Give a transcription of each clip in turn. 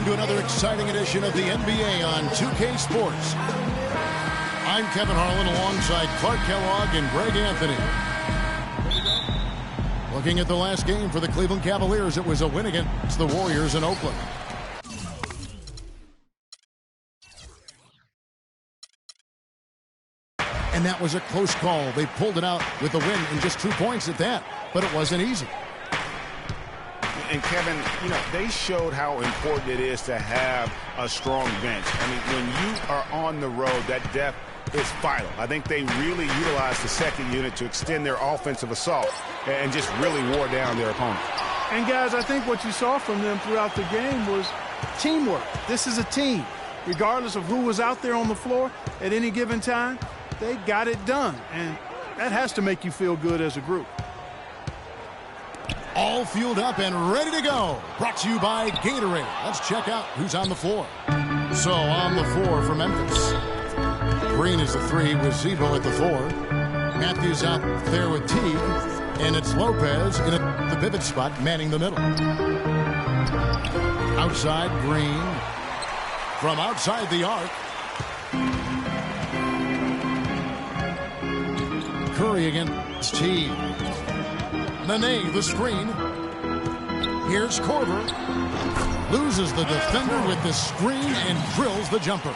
along to another exciting edition of the NBA on 2K Sports. I'm Kevin Harlan alongside Clark Kellogg and Greg Anthony. Looking at the last game for the Cleveland Cavaliers, it was a win against the Warriors in Oakland. And that was a close call. They pulled it out with a win and just 2 points at that, but it wasn't easy. And Kevin, they showed how important it is to have a strong bench. I mean, when you are on the road, that depth is vital. I think they really utilized the second unit to extend their offensive assault and just really wore down their opponent. And guys, I think what you saw from them throughout the game was teamwork. This is a team. Regardless of who was out there on the floor at any given time, they got it done. And that has to make you feel good as a group. All fueled up and ready to go. Brought to you by Gatorade. Let's check out who's on the floor. So on the floor for Memphis, Green is the 3 with Zebo at the 4. Matthews out there with Teague. And it's Lopez in the pivot spot, manning the middle. Outside, Green. From outside the arc. Curry against Teague. Nene, the screen. Here's Korver. Loses the defender with the screen and drills the jumper.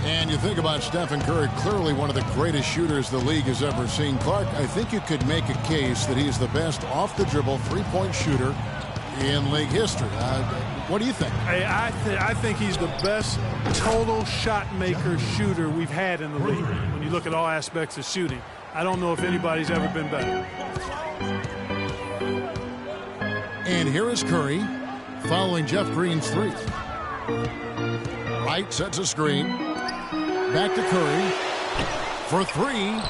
And you think about Stephen Curry, clearly one of the greatest shooters the league has ever seen. Clark, I think you could make a case that he's the best off-the-dribble three-point shooter in league history. What do you think? I think he's the best total shot maker shooter we've had in the league. When you look at all aspects of shooting, I don't know if anybody's ever been better. And here is Curry following Jeff Green's 3. Wright sets a screen. Back to Curry for 3.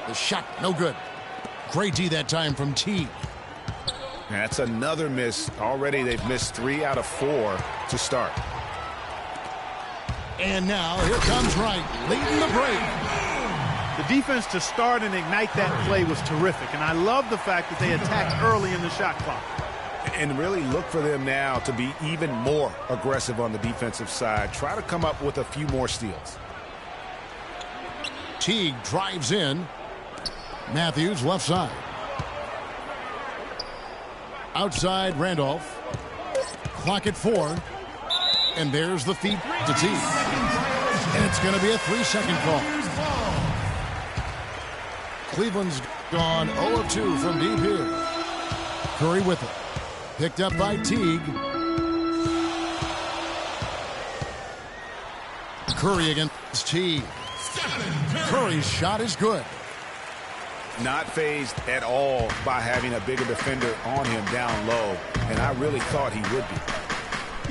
The shot no good. Great D that time from Teague. That's another miss. Already they've missed 3 out of 4 to start. And now here comes Wright leading the break. The defense to start and ignite that play was terrific, and I love the fact that they attacked early in the shot clock. And really look for them now to be even more aggressive on the defensive side. Try to come up with a few more steals. Teague drives in. Matthews left side. Outside Randolph. Clock at 4. And there's the feed to Teague. And it's going to be a 3-second call. Cleveland's gone 0 of 2 from deep here. Curry with it. Picked up by Teague. Curry against Teague. Curry's shot is good. Not fazed at all by having a bigger defender on him down low. And I really thought he would be.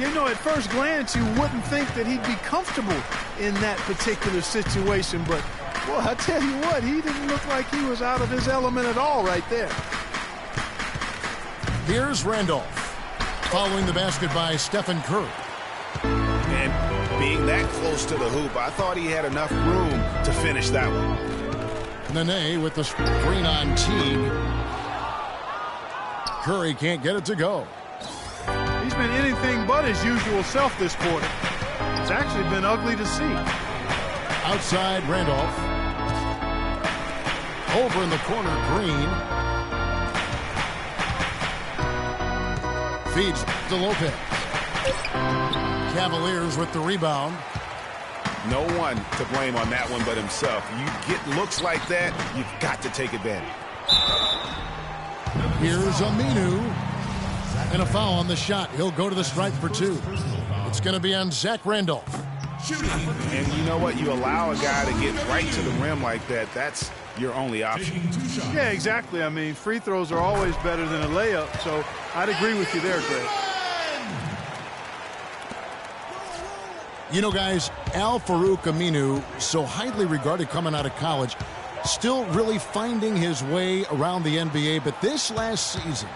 At first glance, you wouldn't think that he'd be comfortable in that particular situation. But, well, I tell you what, he didn't look like he was out of his element at all right there. Here's Randolph. Following the basket by Stephen Curry. And being that close to the hoop, I thought he had enough room to finish that one. Nene with the screen on Teague. Curry can't get it to go. He's been anything but his usual self this quarter. It's actually been ugly to see. Outside Randolph. Over in the corner, Green. Feeds to Lopez. Cavaliers with the rebound. No one to blame on that one but himself. You get looks like that, you've got to take advantage. Here's Aminu. And a foul on the shot. He'll go to the stripe for 2. It's going to be on Zach Randolph. And you know what? You allow a guy to get right to the rim like that. That's your only option. Yeah, exactly. I mean, free throws are always better than a layup. So I'd agree with you there, Greg. Guys, Al-Farouq Aminu, so highly regarded coming out of college, still really finding his way around the NBA. But this last season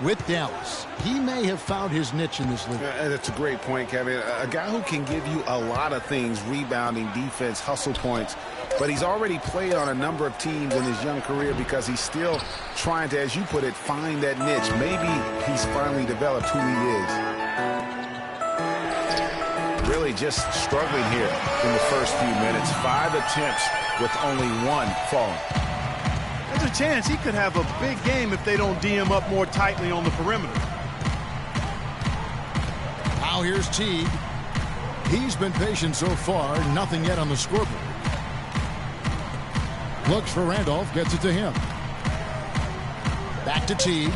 with Dallas, he may have found his niche in this league. That's a great point, Kevin. A guy who can give you a lot of things, rebounding, defense, hustle points. but he's already played on a number of teams in his young career because he's still trying to, as you put it, find that niche. Maybe he's finally developed who he is. Really just struggling here in the first few minutes. 5 attempts with only 1 falling. There's a chance he could have a big game if they don't D him up more tightly on the perimeter. Now here's Teague. He's been patient so far. Nothing yet on the scoreboard. Looks for Randolph. Gets it to him. Back to Teague.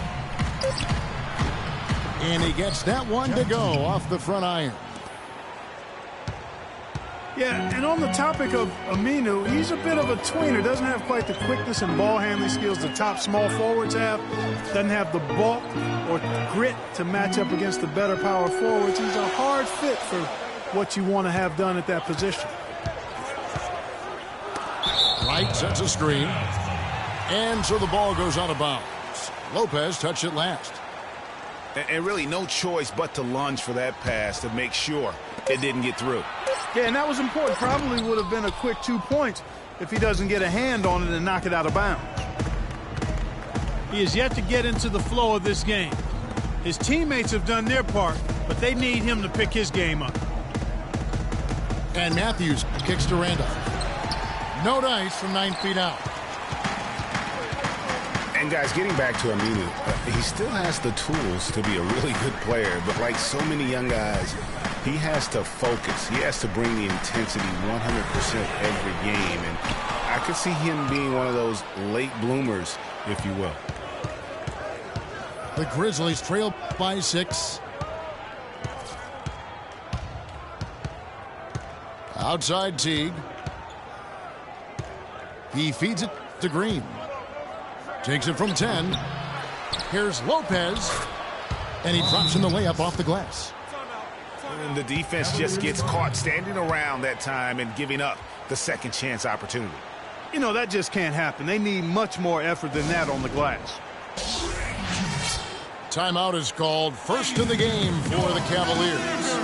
And he gets that one to go off the front iron. Yeah, and on the topic of Aminu, he's a bit of a tweener. Doesn't have quite the quickness and ball handling skills the top small forwards have. Doesn't have the bulk or grit to match up against the better power forwards. He's a hard fit for what you want to have done at that position. Wright sets a screen. And so the ball goes out of bounds. Lopez touched it last. And really no choice but to lunge for that pass to make sure it didn't get through. Yeah, and that was important. Probably would have been a quick 2 points if he doesn't get a hand on it and knock it out of bounds. He is yet to get into the flow of this game. His teammates have done their part, but they need him to pick his game up. And Matthews kicks to Randolph. No dice from 9 feet out. And guys, getting back to Aminu, he still has the tools to be a really good player, but like so many young guys, he has to focus. He has to bring the intensity 100% every game, and I could see him being one of those late bloomers, if you will. The Grizzlies trail by 6. Outside Teague. He feeds it to Green. Takes it from 10. Here's Lopez. And he drops in the layup off the glass. And the defense just gets caught standing around that time and giving up the second chance opportunity. You know, that just can't happen. They need much more effort than that on the glass. Timeout is called. First of the game for the Cavaliers.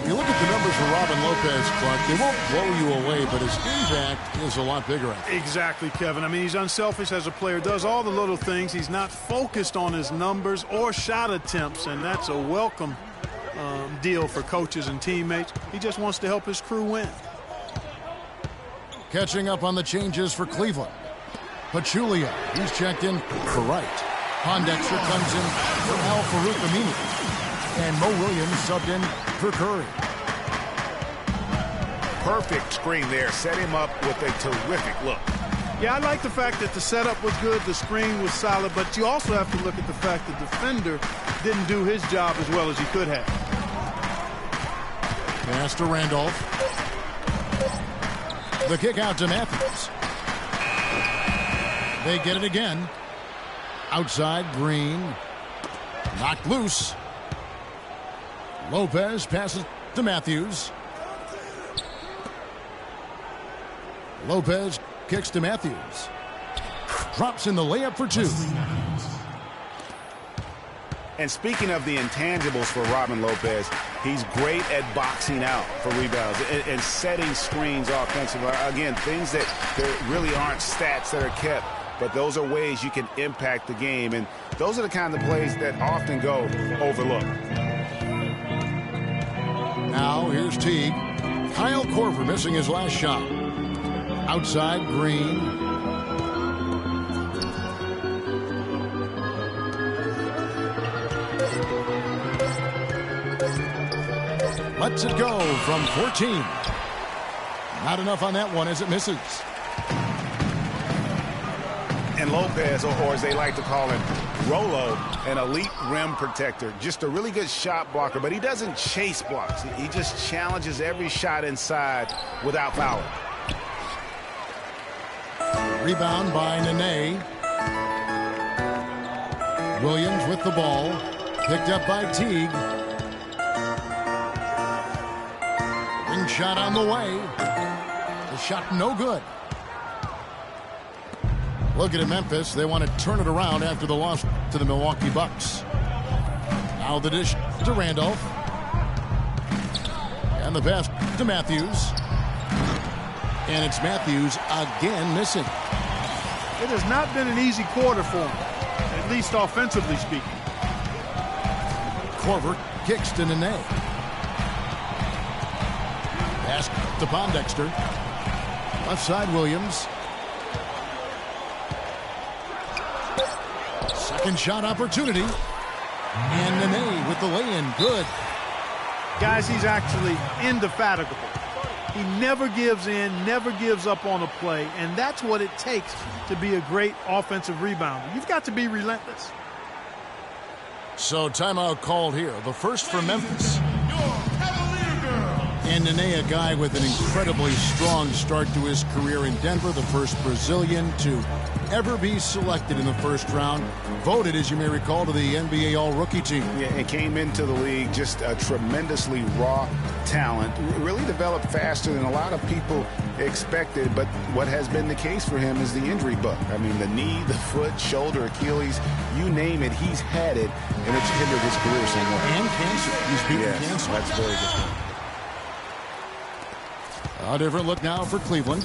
You look at the numbers for Robin Lopez, Clark, they won't blow you away, but his impact is a lot bigger. Exactly, Kevin. I mean, he's unselfish as a player, does all the little things. He's not focused on his numbers or shot attempts, and that's a welcome deal for coaches and teammates. He just wants to help his crew win. Catching up on the changes for Cleveland. Pachulia, he's checked in for Wright. Pondexter comes in for Al Farouk Aminu. And Mo Williams subbed in for Curry. Perfect screen there. Set him up with a terrific look. Yeah, I like the fact that the setup was good, the screen was solid, but you also have to look at the fact that the defender didn't do his job as well as he could have. Pass to Randolph. The kick out to Matthews. They get it again. Outside, Green. Knocked loose. Lopez passes to Matthews. Lopez kicks to Matthews. Drops in the layup for 2. And speaking of the intangibles for Robin Lopez, he's great at boxing out for rebounds and setting screens offensively. Again, things that there really aren't stats that are kept, but those are ways you can impact the game. And those are the kind of plays that often go overlooked. Now here's Teague. Kyle Korver missing his last shot. Outside, Green. Lets it go from 14. Not enough on that one as it misses. And Lopez, or as they like to call him, Rolo, an elite rim protector. Just a really good shot blocker, but he doesn't chase blocks. He just challenges every shot inside without fouling. Rebound by Nene. Williams with the ball. Picked up by Teague. Ring shot on the way. The shot no good. Looking at Memphis, they want to turn it around after the loss to the Milwaukee Bucks. Now the dish to Randolph. And the pass to Matthews. And it's Matthews again missing. It has not been an easy quarter for him, at least offensively speaking. Corver kicks to Nene. Pass to Pondexter. Left side, Williams. Second shot opportunity. And Nene with the lay-in. Good. Guys, he's actually indefatigable. He never gives in, never gives up on a play, and that's what it takes to be a great offensive rebounder. You've got to be relentless. So timeout called here. The first for Memphis. And Nene, a guy with an incredibly strong start to his career in Denver, the first Brazilian to ever be selected in the first round. Voted, as you may recall, to the NBA All-Rookie team. Yeah, and came into the league just a tremendously raw talent. Really developed faster than a lot of people expected, but what has been the case for him is the injury bug. I mean, the knee, the foot, shoulder, Achilles, you name it, he's had it, and it's hindered his career somewhat. And cancer. He's beaten cancer. That's very good. A different look now for Cleveland.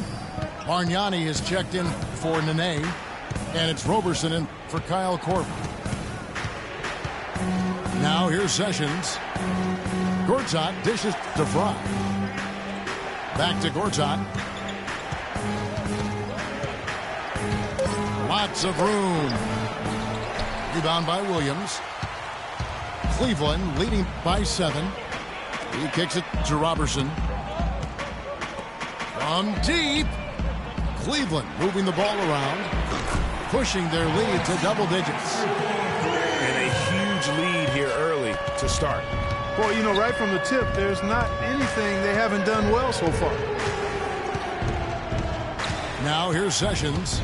Bargnani is checked in for Nene, and it's Roberson in for Kyle Korver. Now here's Sessions. Gortat dishes to Fry. Back to Gortat. Lots of room. Rebound by Williams. Cleveland leading by 7. He kicks it to Roberson. From deep. Cleveland moving the ball around, pushing their lead to double digits. And a huge lead here early to start. Well, you know, right from the tip, there's not anything they haven't done well so far. Now here's Sessions.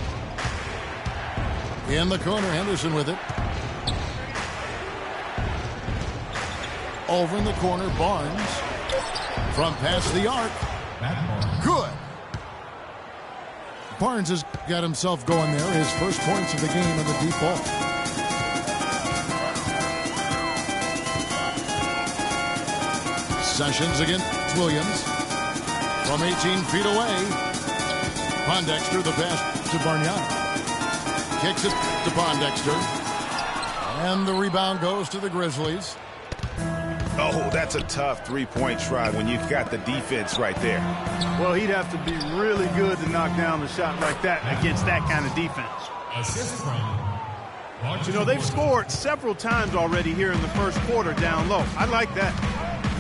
In the corner, Henderson with it. Over in the corner, Barnes. From past the arc. Good. Barnes has got himself going there. His first points of the game in the deep ball. Sessions against Williams. From 18 feet away. Pondexter, the pass to Bargnani. Kicks it to Pondexter. And the rebound goes to the Grizzlies. Oh, that's a tough three-point try when you've got the defense right there. Well, he'd have to be really good to knock down a shot like that against that kind of defense. You know, they've scored several times already here in the first quarter down low. I like that.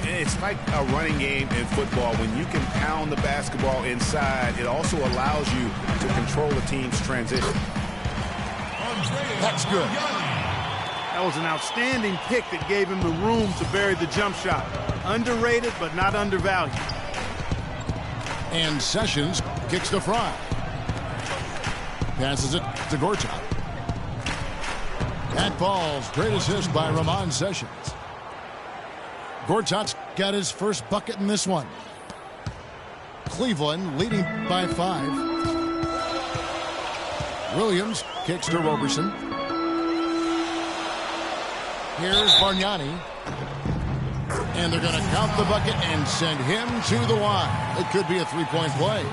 It's like a running game in football. When you can pound the basketball inside, it also allows you to control the team's transition. That's good. That was an outstanding pick that gave him the room to bury the jump shot. Underrated, but not undervalued. And Sessions kicks to Fry. Passes it to Gortat. That ball's great assist by Ramon Sessions. Gortat's got his first bucket in this one. Cleveland leading by 5. Williams kicks to Roberson. Here's Bargnani. And they're going to count the bucket and send him to the line. It could be a three-point play.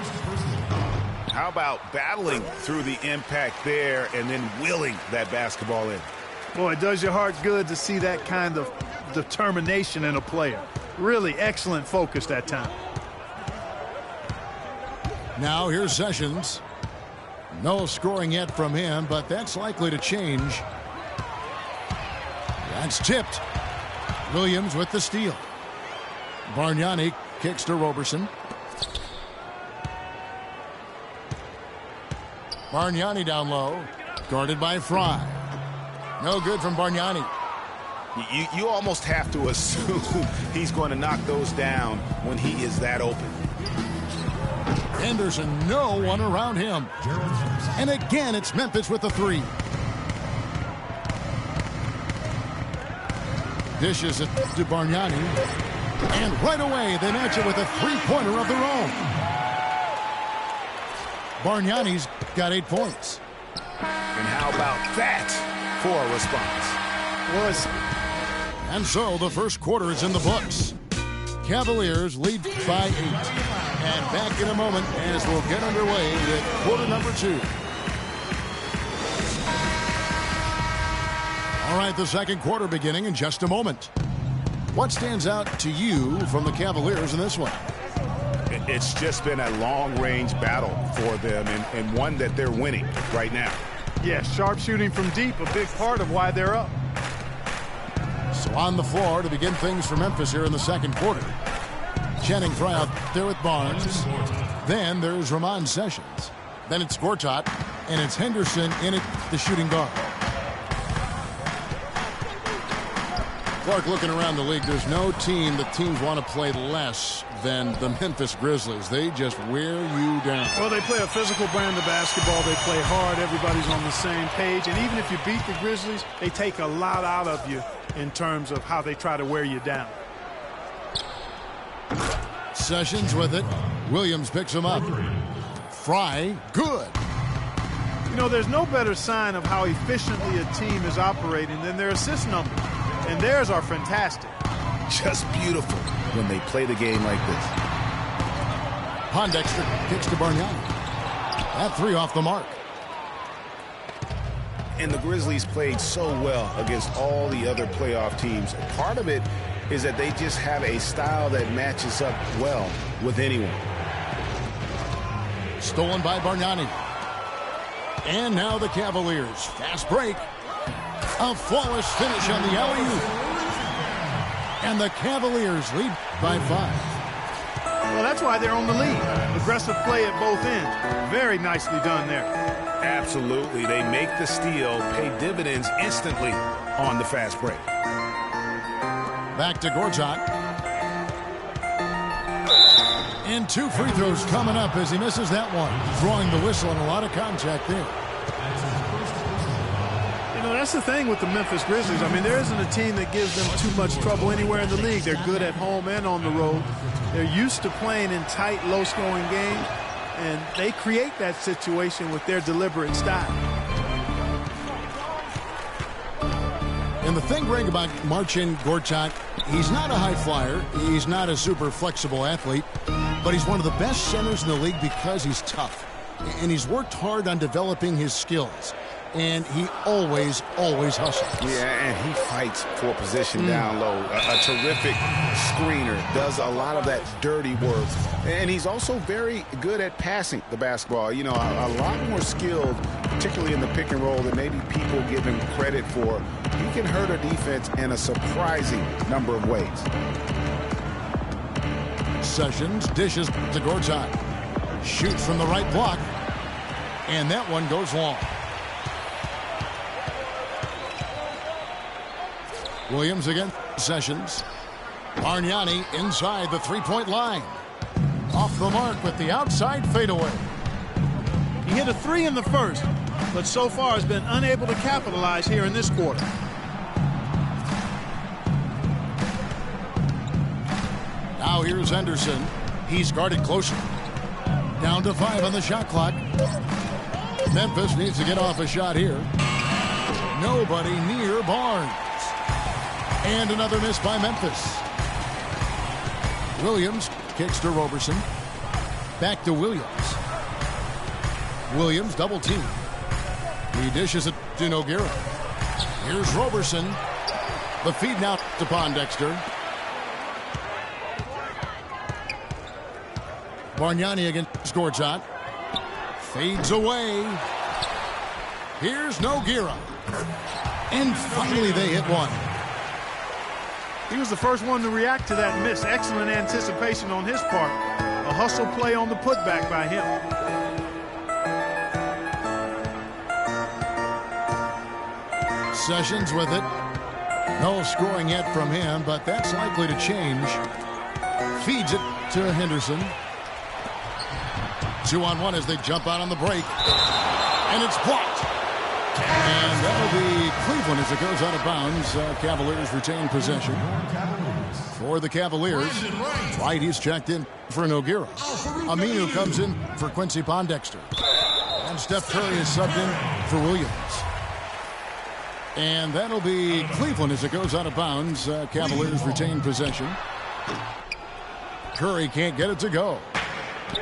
How about battling through the impact there and then willing that basketball in? Boy, it does your heart good to see that kind of determination in a player. Really excellent focus that time. Now here's Sessions. No scoring yet from him, but that's likely to change. That's tipped. Williams with the steal. Bargnani kicks to Roberson. Bargnani down low. Guarded by Fry. No good from Bargnani. You almost have to assume he's going to knock those down when he is that open. Henderson, no one around him. And again, it's Memphis with the three. Dishes it to Bargnani. And right away, they match it with a three-pointer of their own. Bargnani's got 8 points. And how about that for a response? And so the first quarter is in the books. Cavaliers lead by 8. And back in a moment as we'll get underway with quarter number 2. All right, the second quarter beginning in just a moment. What stands out to you from the Cavaliers in this one? It's just been a long-range battle for them and one that they're winning right now. Yeah, sharp shooting from deep, a big part of why they're up. So on the floor to begin things for Memphis here in the second quarter. Jennings right out there with Barnes. Then there's Ramon Sessions. Then it's Gortat, and it's Henderson in at the shooting guard. Clark, looking around the league, there's no team that teams want to play less than the Memphis Grizzlies. They just wear you down. Well, they play a physical brand of basketball. They play hard. Everybody's on the same page. And even if you beat the Grizzlies, they take a lot out of you in terms of how they try to wear you down. Sessions with it. Williams picks him up. Fry, good. You know, there's no better sign of how efficiently a team is operating than their assist numbers. And theirs are fantastic. Just beautiful when they play the game like this. Pondexter kicks to Bargnani. That 3 off the mark. And the Grizzlies played so well against all the other playoff teams. Part of it is that they just have a style that matches up well with anyone. Stolen by Bargnani. And now the Cavaliers. Fast break. A flawless finish on the alley-oop. And the Cavaliers lead by 5. Well, that's why they're on the lead. Aggressive play at both ends. Very nicely done there. Absolutely. They make the steal, pay dividends instantly on the fast break. Back to Gortat. And 2 free throws coming up as he misses that one. Drawing the whistle and a lot of contact there. You know, that's the thing with the Memphis Grizzlies. I mean, there isn't a team that gives them too much trouble anywhere in the league. They're good at home and on the road. They're used to playing in tight, low-scoring games, and they create that situation with their deliberate style. And the thing, Greg, about Marcin Gortat, he's not a high flyer. He's not a super flexible athlete, but he's one of the best centers in the league because he's tough. And he's worked hard on developing his skills. And he always hustles. Yeah, and he fights for position down low. A terrific screener, does a lot of that dirty work. And he's also very good at passing the basketball. You know, a lot more skilled, particularly in the pick and roll, than maybe people give him credit for. He can hurt a defense in a surprising number of ways. Sessions dishes to Gortat. Shoots from the right block. And that one goes long. Williams against Sessions. Bargnani inside the three-point line. Off the mark with the outside fadeaway. He hit a 3 in the first, but so far has been unable to capitalize here in this quarter. Now here's Henderson. He's guarded closer. Down to 5 on the shot clock. Memphis needs to get off a shot here. Nobody near Barnes. And another miss by Memphis. Williams kicks to Roberson. Back to Williams. Williams double team. He dishes it to Nogueira. Here's Roberson. The feed now to Pondexter. Bargnani against Gortat. Fades away. Here's Nogueira. And finally they hit one. He was the first one to react to that miss. Excellent anticipation on his part. A hustle play on the putback by him. Sessions with it. No scoring yet from him, but that's likely to change. Feeds it to Henderson. 2-on-1 as they jump out on the break. And it's blocked. And that'll be Cleveland as it goes out of bounds. Cavaliers retain possession. For the Cavaliers, Wright, he's checked in for Nogueira. Aminu comes in for Quincy Pondexter. And Steph Curry is subbed in for Williams. And that'll be Cleveland as it goes out of bounds. Cavaliers retain possession. Curry can't get it to go.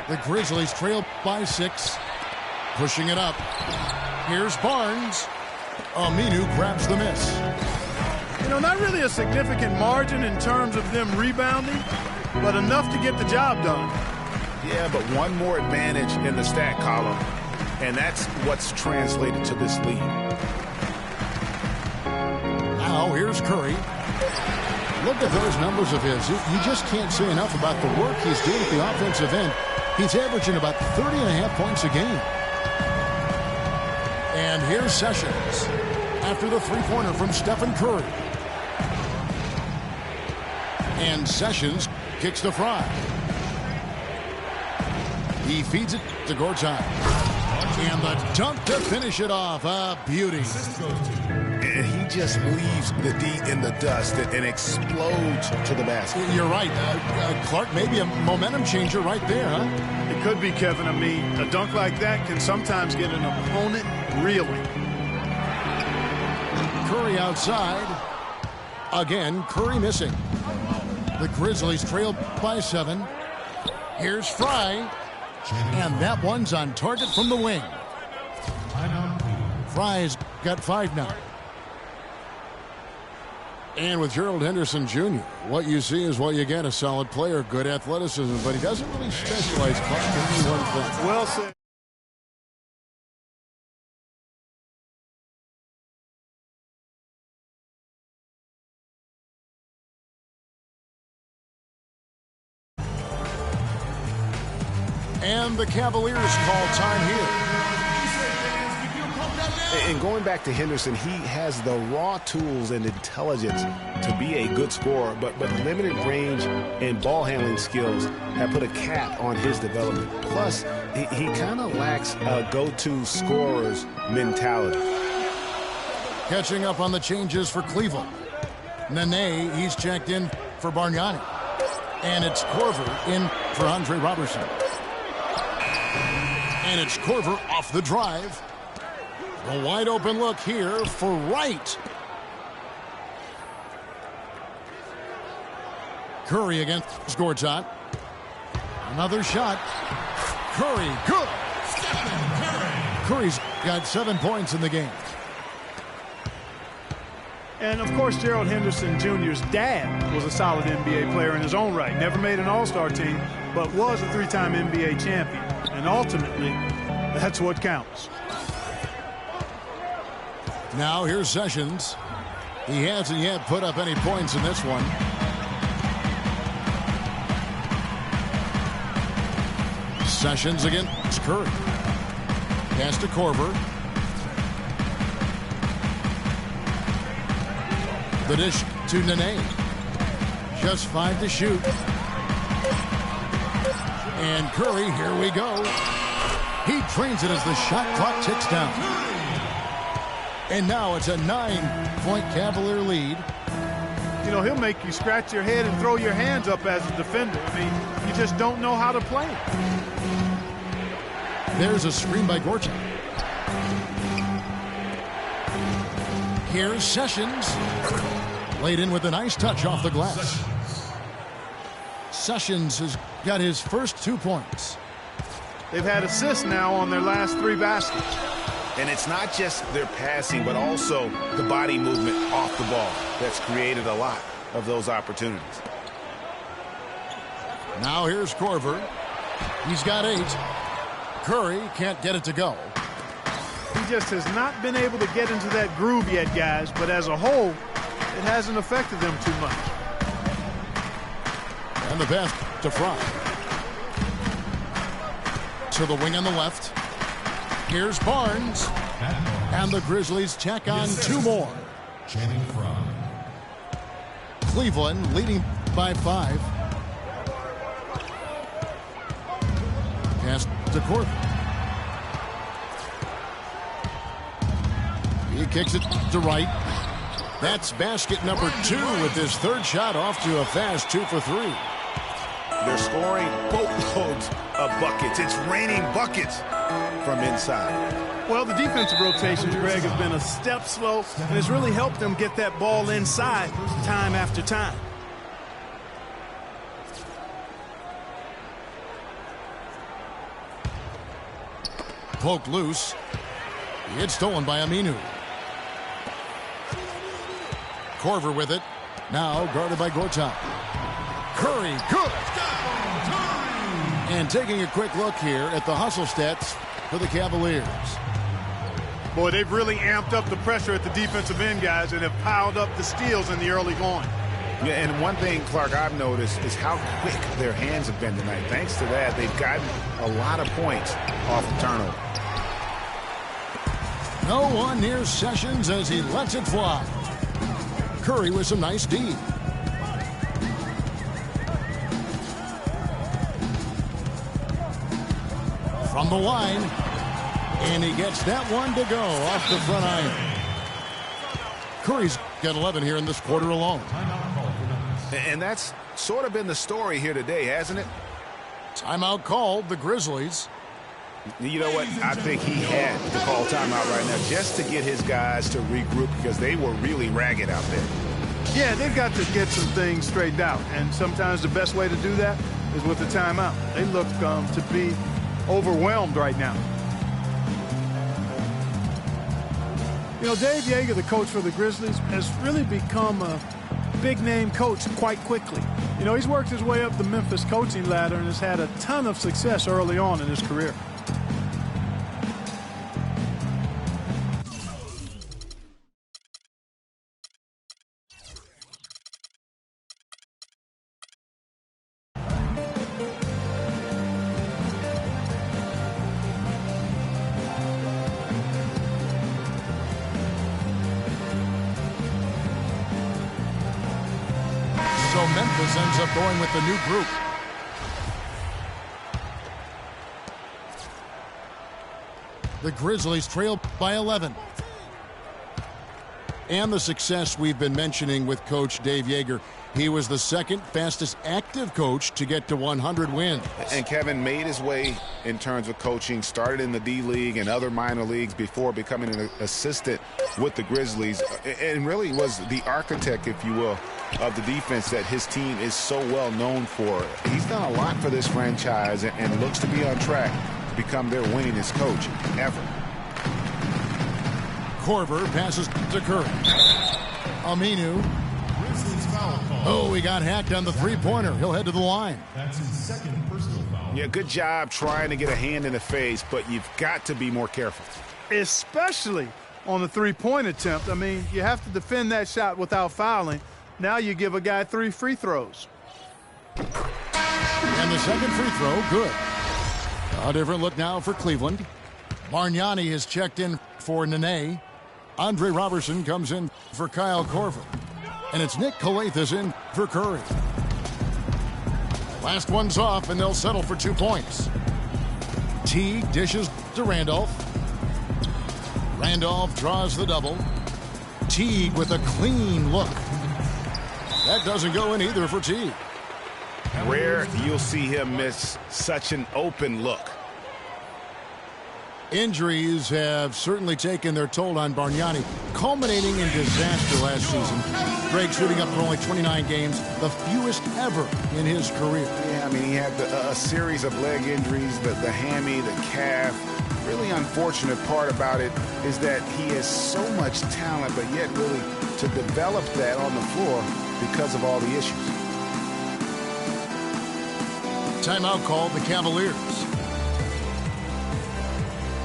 The Grizzlies trail by 6. Pushing it up. Here's Barnes. Aminu grabs the miss. You know, not really a significant margin in terms of them rebounding, but enough to get the job done. Yeah, but one more advantage in the stat column, and that's what's translated to this lead. Now here's Curry. Look at those numbers of his. You just can't say enough about the work he's doing at the offensive end. He's averaging about 30.5 points a game. And here's Sessions after the three-pointer from Stephen Curry. And Sessions kicks to Fry. He feeds it to Gortat. And the dunk to finish it off. A beauty. And he just leaves the D in the dust and explodes to the basket. You're right. Clark, maybe a momentum changer right there, huh? It could be, Kevin. I mean, a dunk like that can sometimes get an opponent reeling. Curry outside. Again, Curry missing. The Grizzlies trail by 7. Here's Fry. And that one's on target from the wing. Fry's got 5 now. And with Gerald Henderson Jr., what you see is what you get. A solid player, good athleticism, but he doesn't really specialize much in any one thing. Well said. And the Cavaliers call time here. And going back to Henderson, he has the raw tools and intelligence to be a good scorer, but limited range and ball handling skills have put a cap on his development. Plus, he kind of lacks a go-to scorer's mentality. Catching up on the changes for Cleveland. Nene, he's checked in for Bargnani. And it's Korver in for Andre Robertson. And it's Korver off the drive. A wide open look here for Wright. Curry against Gortat. Another shot. Curry, good. Curry's got 7 points in the game. And, of course, Gerald Henderson Jr.'s dad was a solid NBA player in his own right. Never made an all-star team, but was a 3-time NBA champion. And ultimately, that's what counts. Now here's Sessions. He hasn't yet put up any points in this one. Sessions against Curry. Pass to Korver. The dish to Nene. Just 5 to shoot. And Curry, here we go. He trains it as the shot clock ticks down. And now it's a 9-point Cavalier lead. You know, he'll make you scratch your head and throw your hands up as a defender. I mean, you just don't know how to play it. There's a screen by Gortat. Here's Sessions. Laid in with a nice touch off the glass. Sessions has got his first 2 points. They've had assists now on their last 3 baskets. And it's not just their passing, but also the body movement off the ball that's created a lot of those opportunities. Now here's Korver. He's got 8. Curry can't get it to go. He just has not been able to get into that groove yet, guys, but as a whole, it hasn't affected them too much. And the pass to Fry. To the wing on the left. Here's Barnes. And the Grizzlies check on 2 more. Cleveland leading by 5. Pass to Korver. He kicks it to Wright. That's basket number 2 with his 3rd shot off to a fast 2 for 3. They're scoring boatloads of buckets. It's raining buckets from inside. Well, the defensive rotations, Greg, has been a step slow, and it's really helped them get that ball inside time after time. Poked loose. It's stolen by Aminu. Korver with it. Now guarded by Gortat. Curry, good. And taking a quick look here at the hustle stats for the Cavaliers. Boy, they've really amped up the pressure at the defensive end, guys, and have piled up the steals in the early going. Yeah, and one thing, Clark, I've noticed is how quick their hands have been tonight. Thanks to that, they've gotten a lot of points off the turnover. No one near Sessions as he lets it fly. Curry with some nice D. From the line, and he gets that one to go off the front iron. Curry's got 11 here in this quarter alone. And that's sort of been the story here today, hasn't it? Timeout called, the Grizzlies. You know what? I think he had to call timeout right now just to get his guys to regroup because they were really ragged out there. Yeah, they've got to get some things straightened out, and sometimes the best way to do that is with the timeout. They look to be overwhelmed right now. You know, Dave Yeager, the coach for the Grizzlies, has really become a big-name coach quite quickly. You know, he's worked his way up the Memphis coaching ladder and has had a ton of success early on in his career. So Memphis ends up going with the new group. The Grizzlies trail by 11. And the success we've been mentioning with Coach Dave Yeager. He was the second fastest active coach to get to 100 wins. And Kevin made his way in terms of coaching, started in the D-League and other minor leagues before becoming an assistant with the Grizzlies, and really was the architect, if you will, of the defense that his team is so well known for. He's done a lot for this franchise and looks to be on track to become their winningest coach ever. Korver passes to Curry. Aminu. Oh, he got hacked on the three-pointer. He'll head to the line. That's his second personal foul. Yeah, good job trying to get a hand in the face, but you've got to be more careful. Especially on the three-point attempt. I mean, you have to defend that shot without fouling. Now you give a guy 3 free throws. And the second free throw, good. A different look now for Cleveland. Bargnani has checked in for Nene. Andre Robertson comes in for Kyle Korver. And it's Nick Calathes in for Curry. Last one's off, and they'll settle for 2 points. T dishes to Randolph. Randolph draws the double. Teague with a clean look. That doesn't go in either for Teague. Rare you'll see him miss such an open look. Injuries have certainly taken their toll on Bargnani, culminating in disaster last season. Greg shooting up for only 29 games, the fewest ever in his career. Yeah, I mean, he had a series of leg injuries, the hammy, the calf. Really unfortunate part about it is that he has so much talent, but yet really to develop that on the floor because of all the issues. Timeout called the Cavaliers.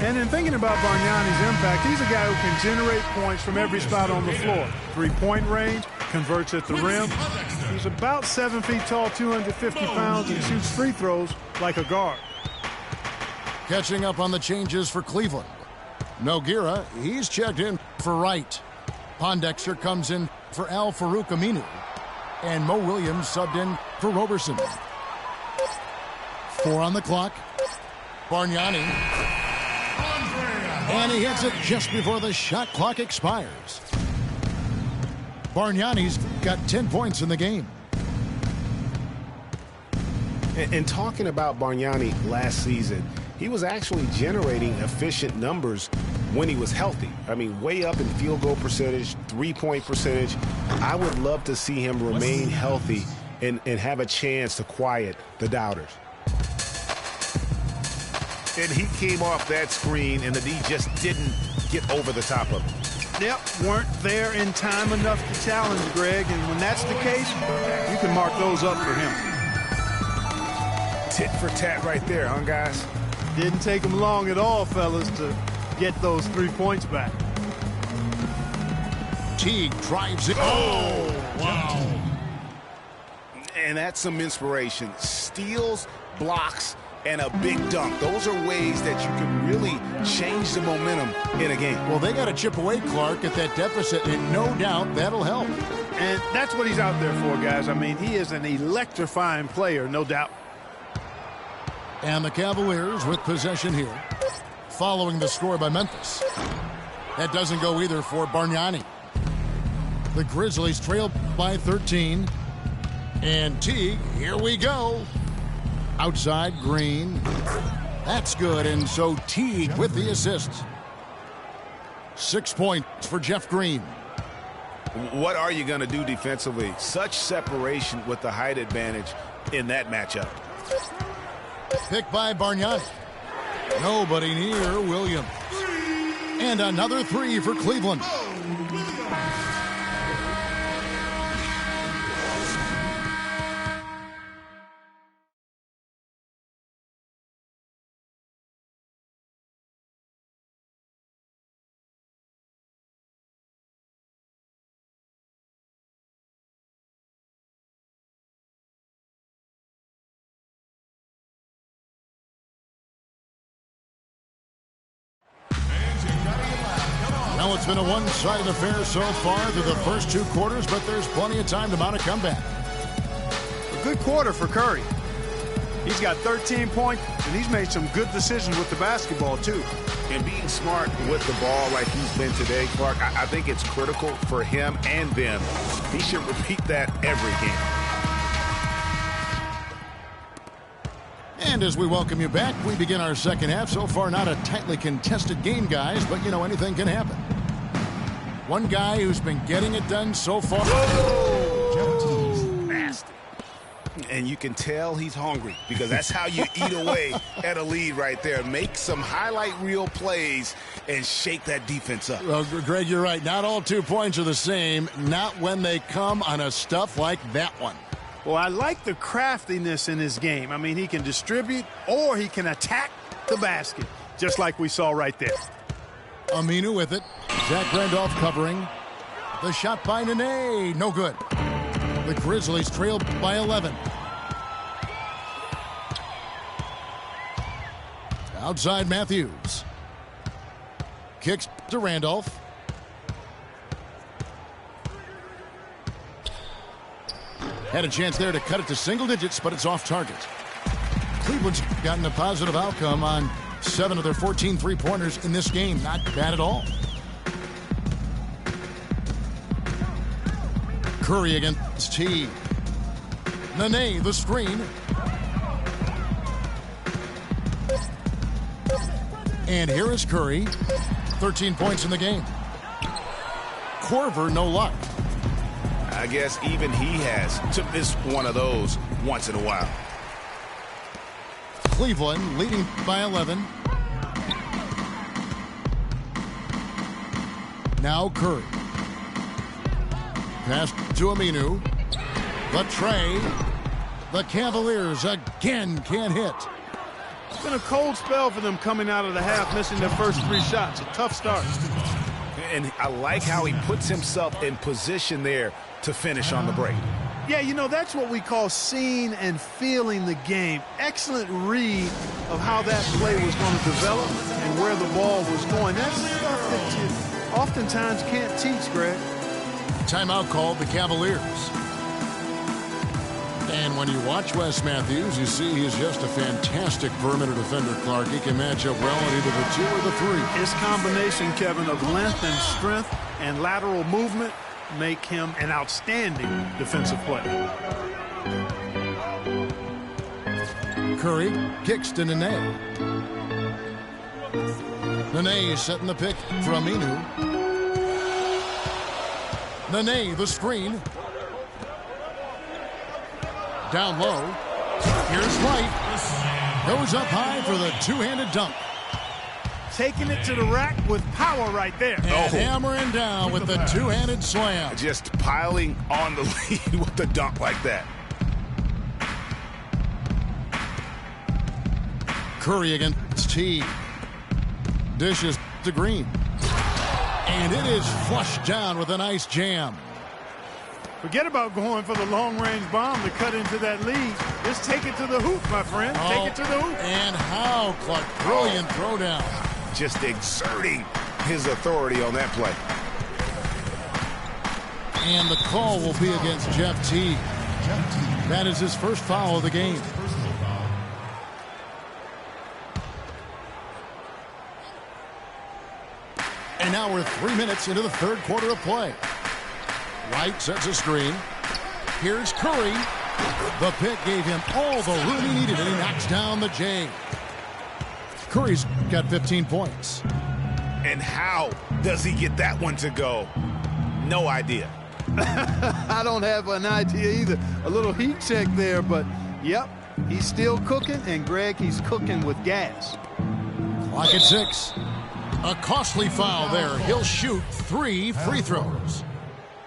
And in thinking about Bargnani's impact, he's a guy who can generate points from every spot on the floor. Three-point range, converts at the rim. He's about 7 feet tall, 250 pounds, and shoots free throws like a guard. Catching up on the changes for Cleveland. Nogueira, he's checked in for Wright. Pondexter comes in for Al Farouk Aminu. And Mo Williams subbed in for Roberson. 4 on the clock. Bargnani. And he hits it just before the shot clock expires. Bargnani's got 10 points in the game. And talking about Bargnani last season, he was actually generating efficient numbers when he was healthy. I mean, way up in field goal percentage, three-point percentage. I would love to see him remain healthy and have a chance to quiet the doubters. And he came off that screen, and the D just didn't get over the top of him. Yep, weren't there in time enough to challenge Greg, and when that's the case, you can mark those up for him. Tit for tat right there, huh, guys? Didn't take him long at all, fellas, to get those 3 points back. Teague drives it. Oh, wow. And that's some inspiration. Steals, blocks, and a big dunk. Those are ways that you can really change the momentum in a game. Well, they got to chip away, Clark, at that deficit, and no doubt that'll help. And that's what he's out there for, guys. I mean, he is an electrifying player, no doubt. And the Cavaliers with possession here, following the score by Memphis. That doesn't go either for Bargnani. The Grizzlies trail by 13. And Teague, here we go. Outside, Green. That's good, and so Teague with the assist. 6 points for Jeff Green. What are you going to do defensively? Such separation with the height advantage in that matchup. Picked by Bargnani. Nobody near Williams. And another three for Cleveland. Well, it's been a one-sided affair so far through the first 2 quarters, but there's plenty of time to mount a comeback. A good quarter for Curry. He's got 13 points, and he's made some good decisions with the basketball, too. And being smart with the ball like he's been today, Clark, I think it's critical for him and them. He should repeat that every game. And as we welcome you back, we begin our second half. So far, not a tightly contested game, guys, but, you know, anything can happen. One guy who's been getting it done so far. Nasty. And you can tell he's hungry because that's how you eat away at a lead right there. Make some highlight reel plays and shake that defense up. Well, Greg, you're right. Not all 2 points are the same. Not when they come on a stuff like that one. Well, I like the craftiness in his game. I mean, he can distribute or he can attack the basket, just like we saw right there. Aminu with it. Zach Randolph covering. The shot by Nene. No good. The Grizzlies trail by 11. Outside Matthews. Kicks to Randolph. Had a chance there to cut it to single digits, but it's off target. Cleveland's gotten a positive outcome on 7 of their 14 three-pointers in this game. Not bad at all. Curry against Teague. Nene, the screen. And here is Curry. 13 points in the game. Korver, no luck. I guess even he has to miss one of those once in a while. Cleveland leading by 11. Now Curry. Pass to Aminu. The tray. The Cavaliers again can't hit. It's been a cold spell for them coming out of the half, missing their first 3 shots. A tough start. And I like how he puts himself in position there to finish on the break. Yeah, you know, that's what we call seeing and feeling the game. Excellent read of how that play was going to develop and where the ball was going. That's stuff that you oftentimes can't teach, Greg. Timeout called the Cavaliers. And when you watch Wes Matthews, you see he's just a fantastic perimeter defender, Clark. He can match up well at either the 2 or the 3. His combination, Kevin, of length and strength and lateral movement make him an outstanding defensive player. Curry kicks to Nene. Nene setting the pick for Aminu. Nene, the screen. Down low. Here's White. Goes up high ready for the two-handed dunk. Taking it to the rack with power right there. And hammering down with the two-handed slam. Just piling on the lead with the dunk like that. Curry against T. Dishes to Green. And it is flushed down with a nice jam. Forget about going for the long-range bomb to cut into that lead. Just take it to the hoop, my friend. Take it to the hoop. And how, Clark. Brilliant throwdown. Just exerting his authority on that play. And the call will be against Jeff T. That is his first foul of the game. And now we're 3 minutes into the third quarter of play. White sets a screen. Here's Curry. The pick gave him all the room he needed, and he knocks down the J. Curry's got 15 points. And how does he get that one to go? No idea. I don't have an idea either. A little heat check there, but yep, he's still cooking, and Greg, he's cooking with gas. Clock at 6. A costly foul there. He'll shoot 3 free throws.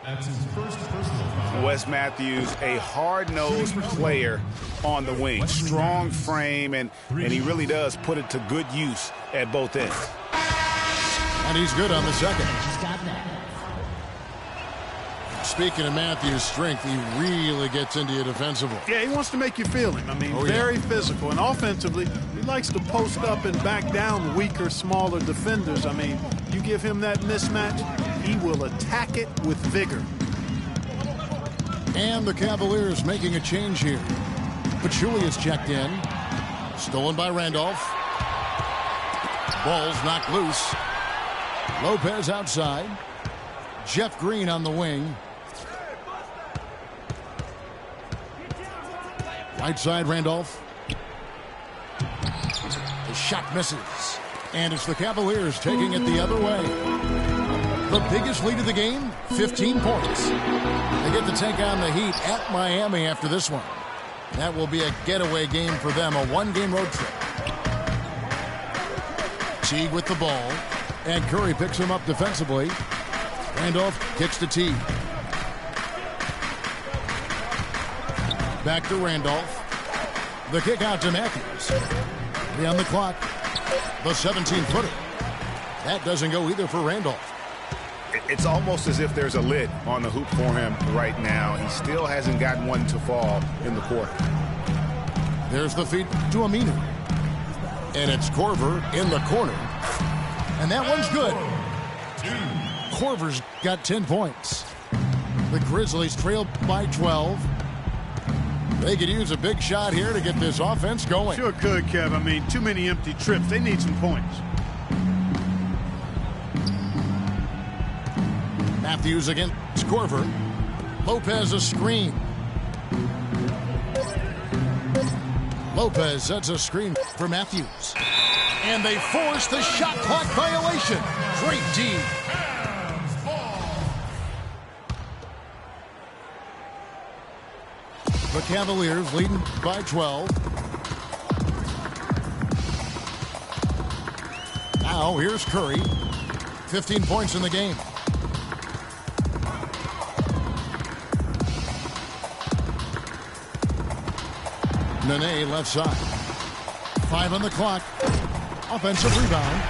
That's his first personal foul. Wes Matthews, a hard-nosed player on the wing. Strong frame, and he really does put it to good use at both ends. And he's good on the second. Speaking of Matthews' strength, he really gets into you defensively. Yeah, he wants to make you feel him. I mean, very physical. And offensively, he likes to post up and back down weaker, smaller defenders. I mean, you give him that mismatch, he will attack it with vigor. And the Cavaliers making a change here. Pachulia checked in. Stolen by Randolph. Ball's knocked loose. Lopez outside. Jeff Green on the wing. Right side, Randolph. The shot misses. And it's the Cavaliers taking it the other way. The biggest lead of the game, 15 points. They get to take on the Heat at Miami after this one. That will be a getaway game for them, a one-game road trip. Teague with the ball. And Curry picks him up defensively. Randolph kicks to Teague. Back to Randolph. The kick out to Matthews. 3 on the clock. The 17-footer. That doesn't go either for Randolph. It's almost as if there's a lid on the hoop for him right now. He still hasn't gotten one to fall in the quarter. There's the feed to Aminu. And it's Korver in the corner. And that one's good. Korver's got 10 points. The Grizzlies trail by 12. They could use a big shot here to get this offense going. Sure could, Kev. I mean, too many empty trips. They need some points. Matthews against Korver. Lopez a screen. Lopez sets a screen for Matthews. And they force the shot clock violation. Great D. The Cavaliers leading by 12. Now here's Curry. 15 points in the game. Nene left side. 5 on the clock. Offensive rebound.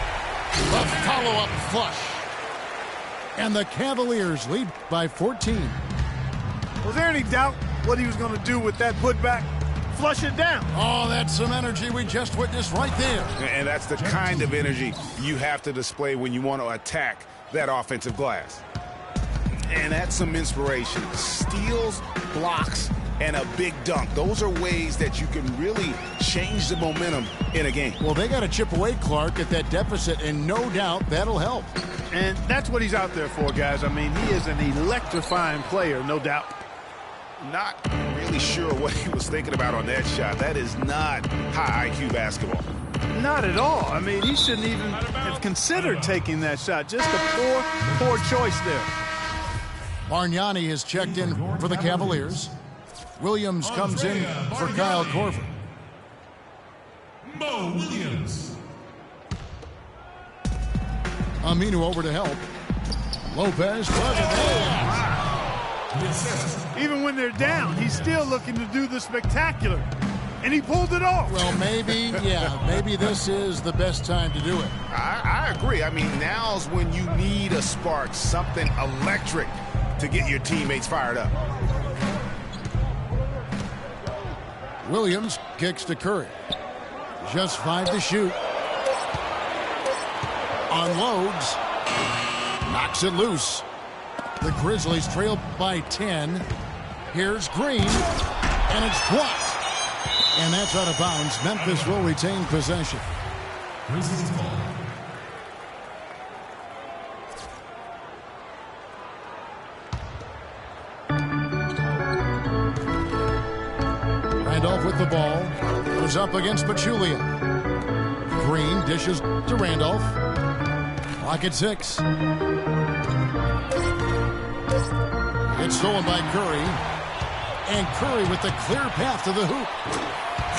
The follow-up flush. And the Cavaliers lead by 14. Was there any doubt what he was going to do with that putback? Flush it down. Oh, that's some energy we just witnessed right there. And that's the kind of energy you have to display when you want to attack that offensive glass. And that's some inspiration. Steals, blocks, and a big dunk. Those are ways that you can really change the momentum in a game. Well, they got to chip away, Clark, at that deficit, and no doubt that'll help. And that's what he's out there for, guys. I mean, he is an electrifying player, no doubt. Not really sure what he was thinking about on that shot. That is not high IQ basketball. Not at all. I mean, he shouldn't even have considered taking that shot. Just a poor choice there. Bargnani has checked in for the Cavaliers. Williams comes in for Kyle Korver. Mo Williams. Aminu over to help. Lopez. Even when they're down, he's still looking to do the spectacular. And he pulled it off. Well, maybe this is the best time to do it. I agree. I mean, now's when you need a spark, something electric to get your teammates fired up. Williams kicks to Curry. Just 5 to shoot. Unloads. Knocks it loose. The Grizzlies trail by 10. Here's Green. And it's blocked. And that's out of bounds. Memphis will retain possession. Grizzlies ball. Randolph with the ball. Goes up against Pachulia. Green dishes to Randolph. Clock at 6. It's stolen by Curry. And Curry with the clear path to the hoop.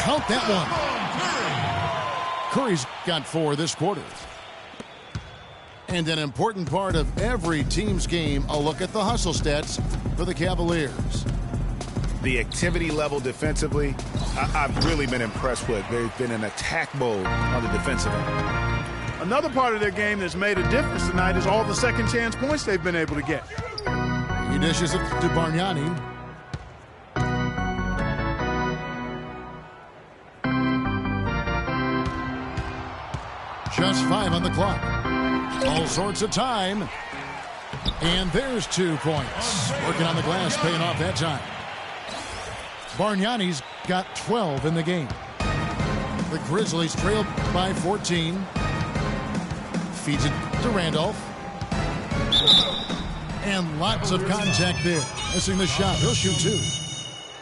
Count that one. Curry's got 4 this quarter. And an important part of every team's game, a look at the hustle stats for the Cavaliers. The activity level defensively, I've really been impressed with. They've been in attack mode on the defensive end. Another part of their game that's made a difference tonight is all the second chance points they've been able to get. He dishes it to Bargnani. Just 5 on the clock. All sorts of time. And there's 2 points. Working on the glass, paying off that time. Bargnani's got 12 in the game. The Grizzlies trail by 14. Feeds it to Randolph. And lots of contact there. Missing the shot. He'll shoot 2.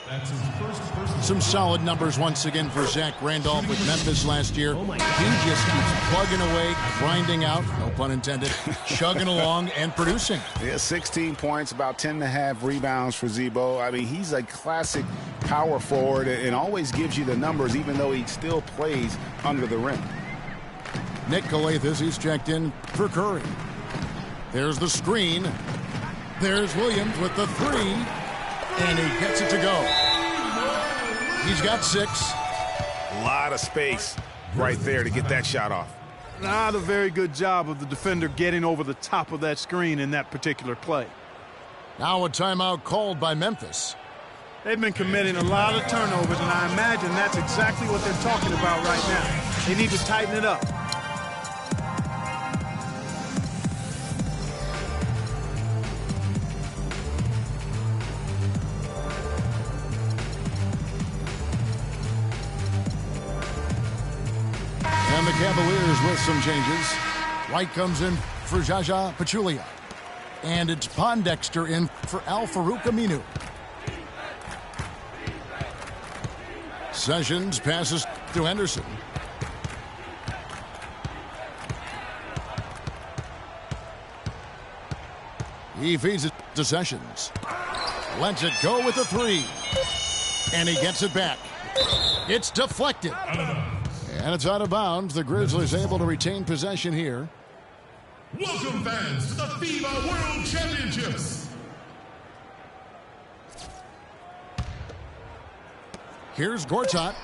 That's his first personal. Some solid numbers once again for Zach Randolph with Memphis last year. He just keeps plugging away, grinding out, no pun intended, chugging along and producing. Yeah, 16 points, about 10.5 rebounds for Zebo. I mean, he's a classic power forward and always gives you the numbers, even though he still plays under the rim. Nick Calathis, he's checked in for Curry. There's the screen. There's Williams with the 3. And he gets it to go. He's got 6. A lot of space right there to get that shot off. Not a very good job of the defender getting over the top of that screen in that particular play. Now a timeout called by Memphis. They've been committing a lot of turnovers, and I imagine that's exactly what they're talking about right now. They need to tighten it up. And the Cavaliers with some changes. White comes in for Jaja Pachulia. And it's Pondexter in for Al-Farouq Aminu. Sessions passes to Henderson. He feeds it to Sessions. Lets it go with a 3. And he gets it back. It's deflected. And it's out of bounds. The Grizzlies able to retain possession here. Welcome, fans, to the FIBA World Championships. Here's Gortat.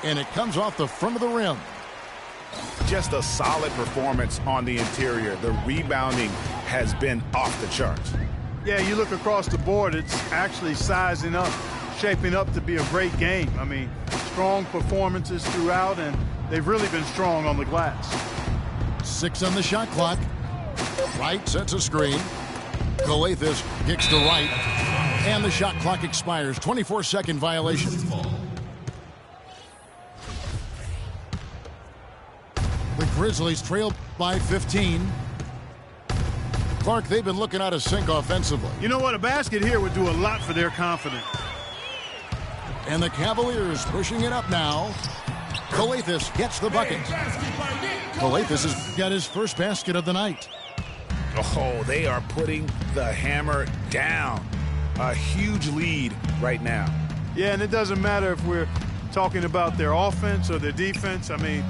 And it comes off the front of the rim. Just a solid performance on the interior. The rebounding has been off the charts. Yeah, you look across the board, it's actually sizing up, shaping up to be a great game. I mean, strong performances throughout, and they've really been strong on the glass. 6 on the shot clock. Wright sets a screen. Calathis kicks to Wright. And the shot clock expires. 24-second violation. The Grizzlies trail by 15. Clark, they've been looking out of sync offensively. You know what? A basket here would do a lot for their confidence. And the Cavaliers pushing it up now. Calathis gets the bucket. Calathis has got his first basket of the night. Oh, they are putting the hammer down. A huge lead right now. Yeah, and it doesn't matter if we're talking about their offense or their defense. I mean,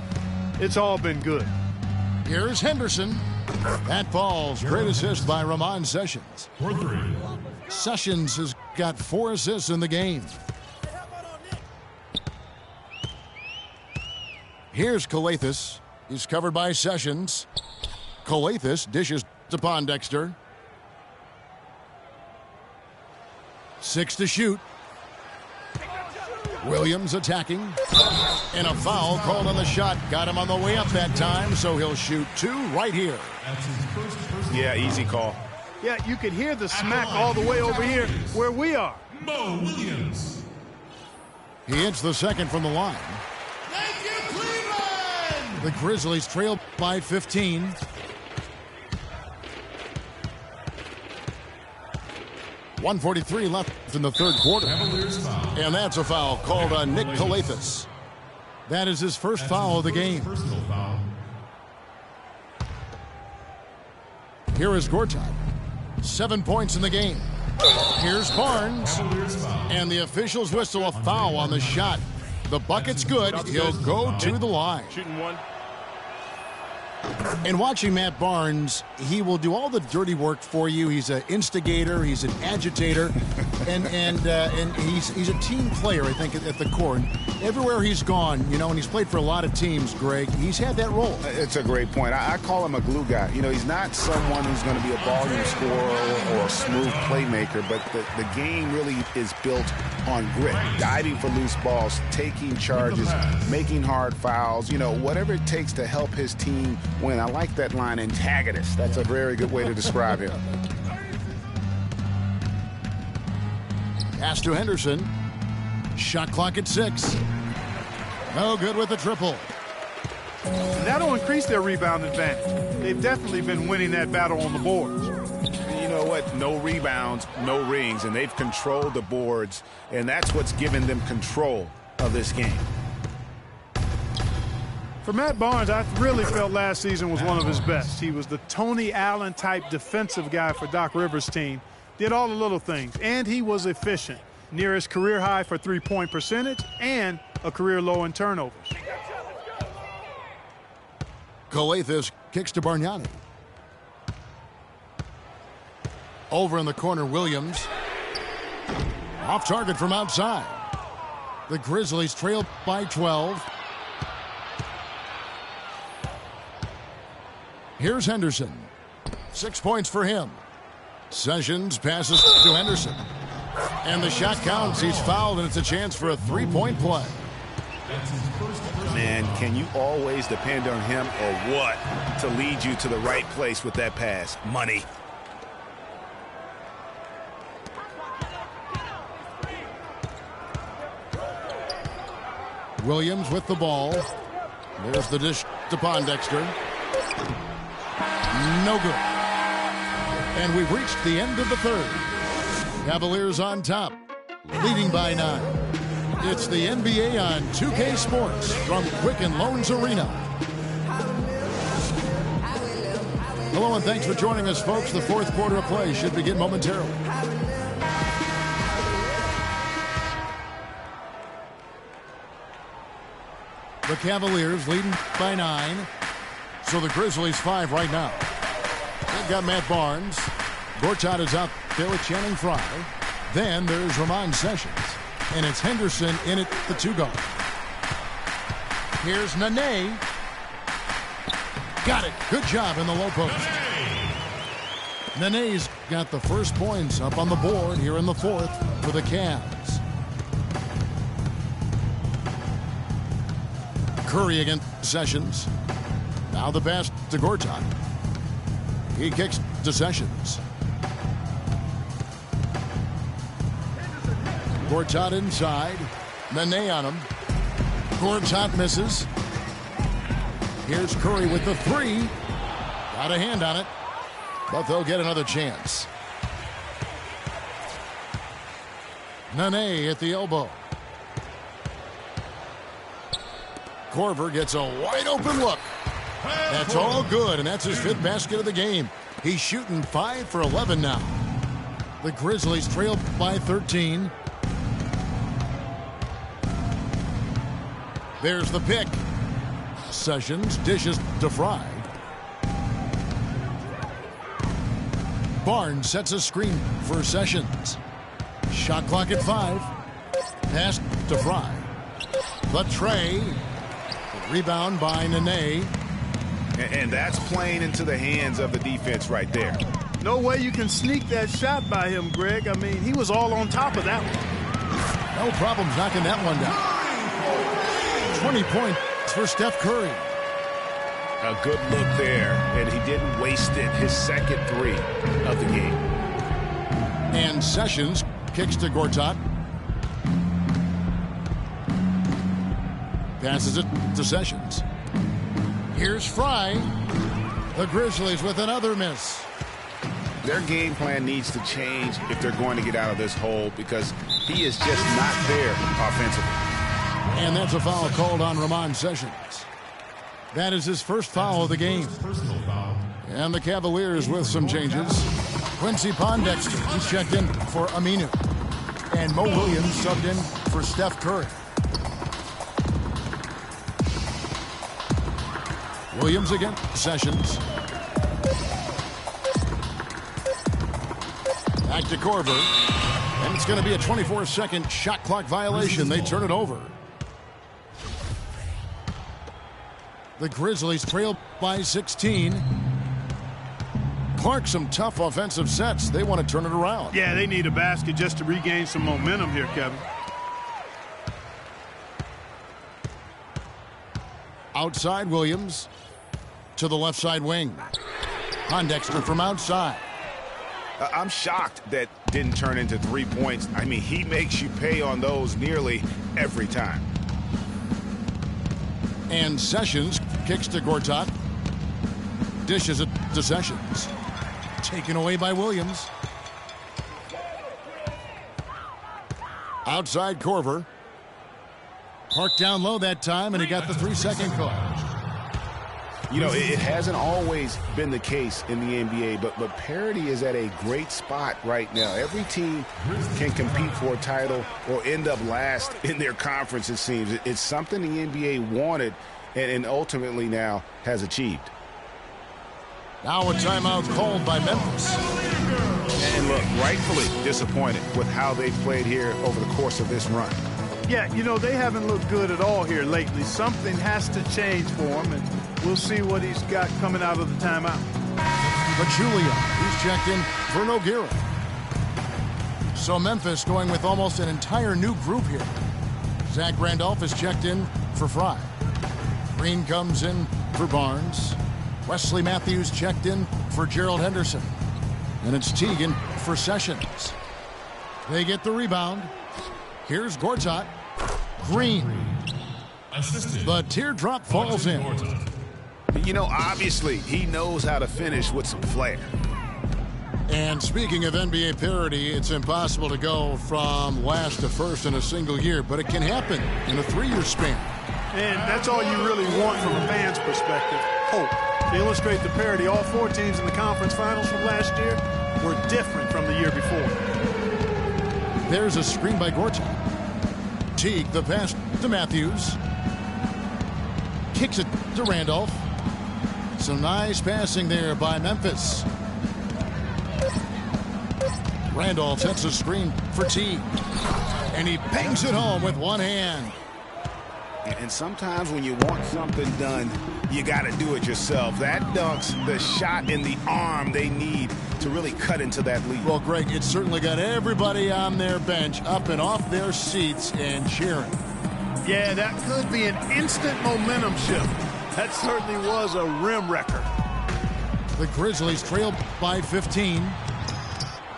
it's all been good. Here's Henderson. That falls. Great assist by Ramon Sessions. For 3. Sessions has got 4 assists in the game. Here's Calathis. He's covered by Sessions. Calathis dishes to Pondexter. 6 to shoot. Williams attacking. And a foul called on the shot. Got him on the way up that time, so he'll shoot 2 right here. That's his first personal. Yeah, easy call. Yeah, you can hear the smack all the way over here where we are. Mo Williams. He hits the second from the line. Thank you, Cleveland. The Grizzlies trail by 15. .143 left in the third quarter. Cavaliers foul. And that's a foul called on Nick Calathis. That is his first That's foul his of the first game. Personal foul. Here is Gortat. 7 points in the game. Here's Barnes. Cavaliers foul. And the officials whistle a foul on the shot. The bucket's good. He'll go to the line. Shooting one. And watching Matt Barnes, he will do all the dirty work for you. He's an instigator. He's an agitator, and he's a team player. I think at the core. And everywhere he's gone, you know, and he's played for a lot of teams. Greg, he's had that role. It's a great point. I call him a glue guy. You know, he's not someone who's going to be a volume scorer or a smooth playmaker, but the game really is built on grit, diving for loose balls, taking charges, making hard fouls. You know, whatever it takes to help his team win. I like that line, antagonist. That's a very good way to describe him. Pass to Henderson. Shot clock at 6. No good with the triple. That'll increase their rebound advantage. They've definitely been winning that battle on the boards. You know what? No rebounds, no rings, and they've controlled the boards, and that's what's given them control of this game. For Matt Barnes, I really felt last season was one of his best. He was the Tony Allen type defensive guy for Doc Rivers' team. Did all the little things, and he was efficient. Near his career high for three-point percentage and a career low in turnovers. Calathis kicks to Bargnani. Over in the corner, Williams. Off target from outside. The Grizzlies trail by 12. Here's Henderson. 6 points for him. Sessions passes to Henderson. And the shot counts. He's fouled, and it's a chance for a three-point play. Man, can you always depend on him or what to lead you to the right place with that pass? Money. Williams with the ball. There's the dish to Pondexter. No good. And we've reached the end of the third. Cavaliers on top, leading by 9. It's the NBA on 2K Sports from Quicken Loans Arena. Hello and thanks for joining us, folks. The fourth quarter of play should begin momentarily. The Cavaliers leading by 9. So the Grizzlies 5 right now. They've got Matt Barnes. Gortat is out there with Channing Frye. Then there's Ramon Sessions. And it's Henderson in at the 2-guard. Here's Nene. Got it. Good job in the low post. Nene's got the first points up on the board here in the fourth for the Cavs. Curry against Sessions. Now the pass to Gortat. He kicks to Sessions. Gortat inside. Nene on him. Gortat misses. Here's Curry with the 3. Got a hand on it. But they'll get another chance. Nene at the elbow. Korver gets a wide open look. That's all good, and that's his 5th basket of the game. He's shooting 5 for 11 now. The Grizzlies trail by 13. There's the pick. Sessions dishes to Fry. Barnes sets a screen for Sessions. Shot clock at 5. Pass to Fry. The tray. Rebound by Nene. And that's playing into the hands of the defense right there. No way you can sneak that shot by him, Greg. I mean, he was all on top of that one. No problems knocking that one down. 20 points for Steph Curry. A good look there, and he didn't waste it. His second 3 of the game. And Sessions kicks to Gortat. Passes it to Sessions. Here's Fry. The Grizzlies with another miss. Their game plan needs to change if they're going to get out of this hole because he is just not there offensively. And that's a foul called on Ramon Sessions. That is his first foul of the game. And the Cavaliers with some changes. Quincy Pondexter, he's checked in for Aminu. And Mo Williams subbed in for Steph Curry. Williams against Sessions. Back to Korver. And it's going to be a 24-second shot clock violation. They turn it over. The Grizzlies trail by 16. Clark, some tough offensive sets. They want to turn it around. Yeah, they need a basket just to regain some momentum here, Kevin. Outside Williams to the left side wing. Pondexter from outside. I'm shocked that didn't turn into 3 points. I mean, he makes you pay on those nearly every time. And Sessions kicks to Gortat. Dishes it to Sessions. Taken away by Williams. Outside Korver. Parked down low that time, and he got the 3-second call. You know, it hasn't always been the case in the NBA, but parity is at a great spot right now. Every team can compete for a title or end up last in their conference, it seems. It's something the NBA wanted and ultimately now has achieved. Now a timeout called by Memphis. And look, rightfully disappointed with how they've played here over the course of this run. Yeah, you know, they haven't looked good at all here lately. Something has to change for him, and we'll see what he's got coming out of the timeout. Pachulia, he's checked in for Nogueira. So Memphis going with almost an entire new group here. Zach Randolph is checked in for Fry. Green comes in for Barnes. Wesley Matthews checked in for Gerald Henderson. And it's Teagan for Sessions. They get the rebound. Here's Gortat. Green. The teardrop falls in. You know, obviously, he knows how to finish with some flair. And speaking of NBA parity, it's impossible to go from last to first in a single year, but it can happen in a 3-year span. And that's all you really want from a fan's perspective. Hope. To illustrate the parity, all 4 teams in the conference finals from last year were different from the year before. There's a screen by Gortat. Teague, the pass to Matthews. Kicks it to Randolph. Some nice passing there by Memphis. Randolph sets a screen for Teague. And he bangs it home with one hand. And sometimes when you want something done, you got to do it yourself. That dunks the shot in the arm they need to really cut into that lead. Well, Greg, it certainly got everybody on their bench up and off their seats and cheering. Yeah, that could be an instant momentum shift. That certainly was a rim wrecker. The Grizzlies trail by 15.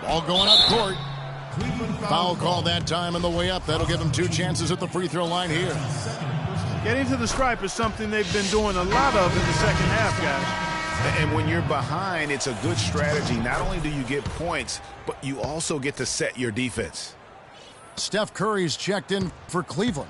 Ball going up court. Foul call that time on the way up. That'll give them 2 chances at the free throw line here. Getting to the stripe is something they've been doing a lot of in the second half, guys. And when you're behind, it's a good strategy. Not only do you get points, but you also get to set your defense. Steph Curry's checked in for Cleveland.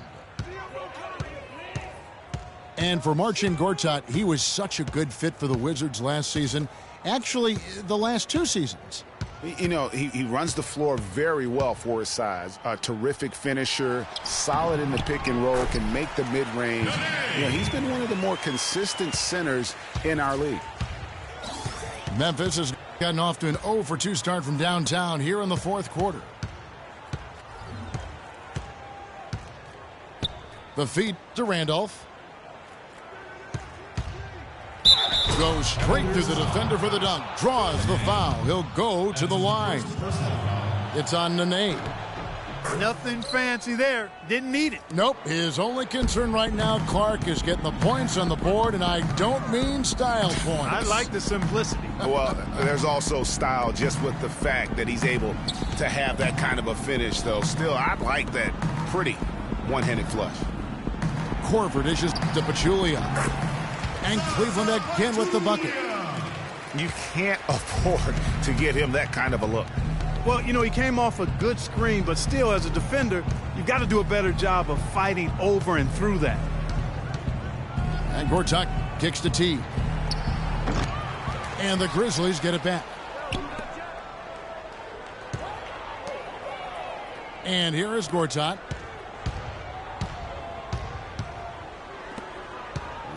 And for Marcin Gortat, he was such a good fit for the Wizards last season. Actually, the last 2 seasons. You know, he runs the floor very well for his size. A terrific finisher, solid in the pick and roll, can make the mid-range. You know, he's been one of the more consistent centers in our league. Memphis has gotten off to an 0 for 2 start from downtown here in the fourth quarter. The feed to Randolph. Goes straight through the defender for the dunk. Draws the foul. He'll go to the line. It's on Nene. Nothing fancy there. Didn't need it. Nope. His only concern right now, Clark, is getting the points on the board, and I don't mean style points. I like the simplicity. Well, there's also style just with the fact that he's able to have that kind of a finish, though. Still, I like that pretty one-handed flush. Korver dishes to Pachulia. And Cleveland again with the bucket. You can't afford to get him that kind of a look. Well, you know, he came off a good screen, but still, as a defender, you've got to do a better job of fighting over and through that. And Gortat kicks to T. And the Grizzlies get it back. And here is Gortat.